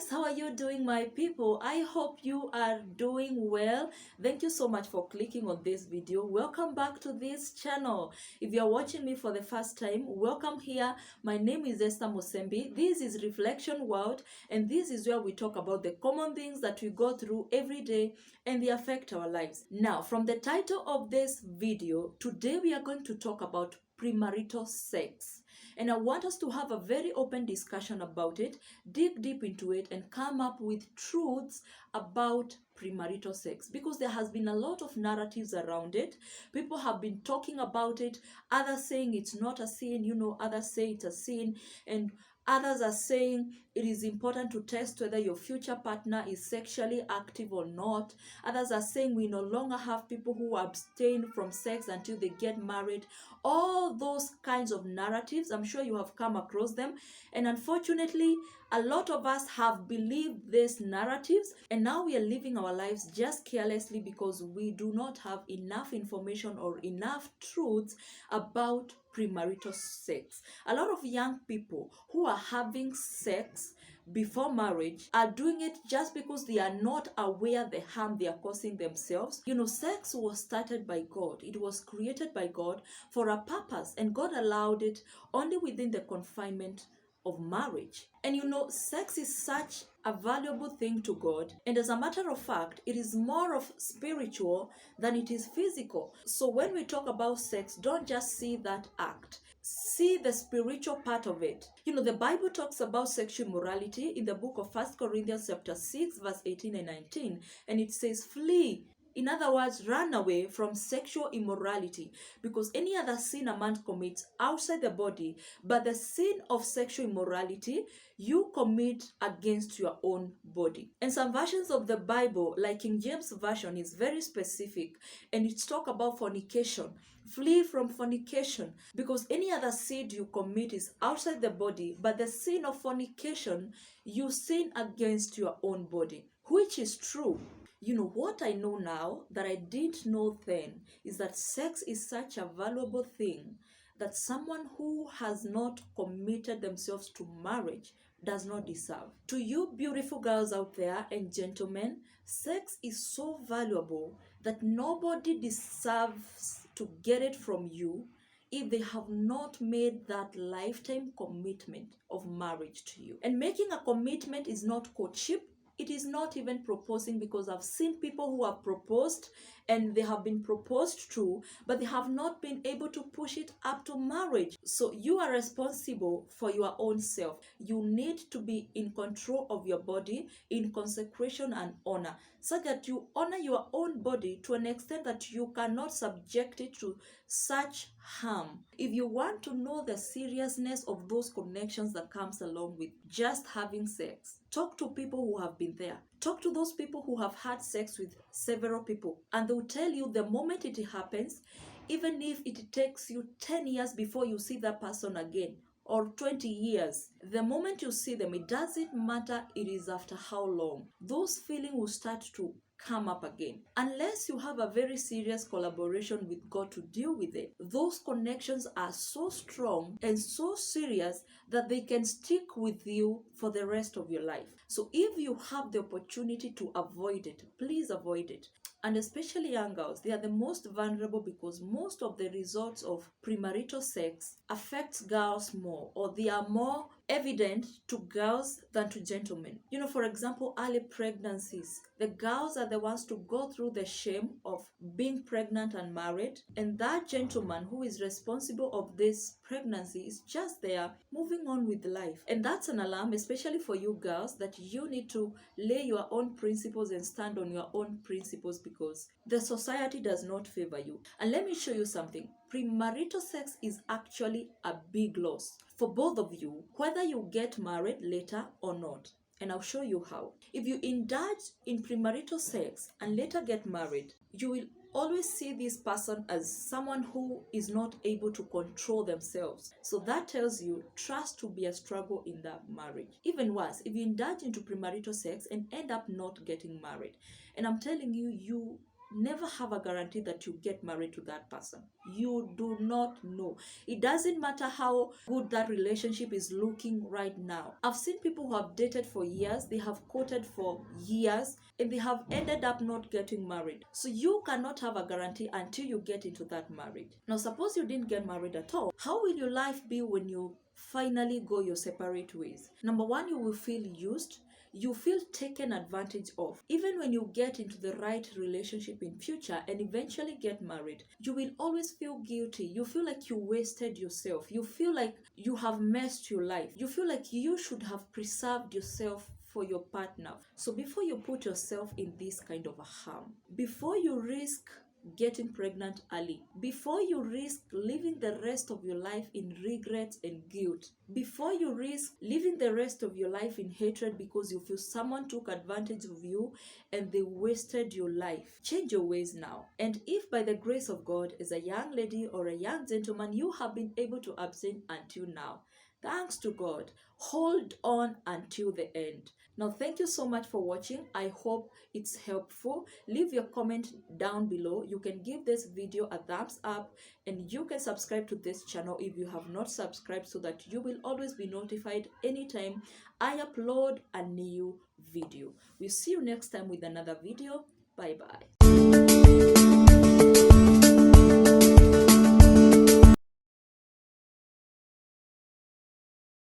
guys, how are you doing, my people? I hope you are doing well. Thank you so much for clicking on this video. Welcome back to this channel. If you are watching me for the first time, welcome here. My name is Esther Mosembi. This is Reflection World, and this is where we talk about the common things that we go through every day and they affect our lives. Now, from the title of this video, today we are going to talk about premarital sex. And I want us to have a very open discussion about it, dig deep into it, and come up with truths about premarital sex, because there has been a lot of narratives around it. People have been talking about it, others saying it's not a sin, others say it's a sin, and others are saying it is important to test whether your future partner is sexually active or not. Others are saying we no longer have people who abstain from sex until they get married. All those kinds of narratives, I'm sure you have come across them. And unfortunately, a lot of us have believed these narratives, and now we are living our lives just carelessly because we do not have enough information or enough truths about premarital sex. A lot of young people who are having sex before marriage are doing it just because they are not aware the harm they are causing themselves. Sex was started by God. It was created by God for a purpose, and God allowed it only within the confinement of marriage. And sex is such a valuable thing to God, and as a matter of fact, it is more of spiritual than it is physical. So when we talk about sex, don't just see that act, see the spiritual part of it. The Bible talks about sexual immorality in the book of 1 Corinthians chapter 6 verse 18 and 19, and it says, flee. In other words, run away from sexual immorality, because any other sin a man commits outside the body, but the sin of sexual immorality you commit against your own body. And some versions of the Bible, like King James Version, is very specific, and it's talk about fornication. Flee from fornication, because any other sin you commit is outside the body, but the sin of fornication, you sin against your own body, which is true. What I know now that I didn't know then is that sex is such a valuable thing that someone who has not committed themselves to marriage does not deserve. To you beautiful girls out there and gentlemen, sex is so valuable that nobody deserves to get it from you if they have not made that lifetime commitment of marriage to you. And making a commitment is not courtship. It is not even proposing, because I've seen people who have proposed and they have been proposed to, but they have not been able to push it up to marriage. So you are responsible for your own self. You need to be in control of your body, in consecration and honor, so that you honor your own body to an extent that you cannot subject it to such harm. If you want to know the seriousness of those connections that comes along with just having sex, talk to people who have been there. Talk to those people who have had sex with several people, and they'll tell you the moment it happens, even if it takes you 10 years before you see that person again, or 20 years, the moment you see them, it doesn't matter it is after how long, those feelings will start to come up again. Unless you have a very serious collaboration with God to deal with it, those connections are so strong and so serious that they can stick with you for the rest of your life. So if you have the opportunity to avoid it, please avoid it. And especially young girls, they are the most vulnerable, because most of the results of premarital sex affects girls more, or they are more evident to girls than to gentlemen. For example, early pregnancies. The girls are the ones to go through the shame of being pregnant and married, and that gentleman who is responsible of this pregnancy is just there moving on with life. And that's an alarm, especially for you girls, that you need to lay your own principles and stand on your own principles, because the society does not favor you. And let me show you something. Premarital sex is actually a big loss for both of you, whether you get married later or not. And I'll show you how. If you indulge in premarital sex and later get married, you will always see this person as someone who is not able to control themselves. So that tells you trust to be a struggle in that marriage. Even worse, if you indulge into premarital sex and end up not getting married, and I'm telling you, you never have a guarantee that you get married to that person. You do not know. It doesn't matter how good that relationship is looking right now. I've seen people who have dated for years, they have courted for years, and they have ended up not getting married. So you cannot have a guarantee until you get into that marriage. Now, suppose you didn't get married at all. How will your life be when you finally go your separate ways? Number one, you will feel used. You feel taken advantage of. Even when you get into the right relationship in future and eventually get married, you will always feel guilty. You feel like you wasted yourself. You feel like you have messed your life. You feel like you should have preserved yourself for your partner. So before you put yourself in this kind of a harm, before you risk getting pregnant early, before you risk living the rest of your life in regret and guilt, before you risk living the rest of your life in hatred because you feel someone took advantage of you and they wasted your life, change your ways now. And if by the grace of God, as a young lady or a young gentleman, you have been able to abstain until now, thanks to God, hold on until the end. Now, thank you so much for watching. I hope it's helpful. Leave your comment down below. You can give this video a thumbs up, and you can subscribe to this channel if you have not subscribed, so that you will always be notified anytime I upload a new video. We'll see you next time with another video. Bye bye.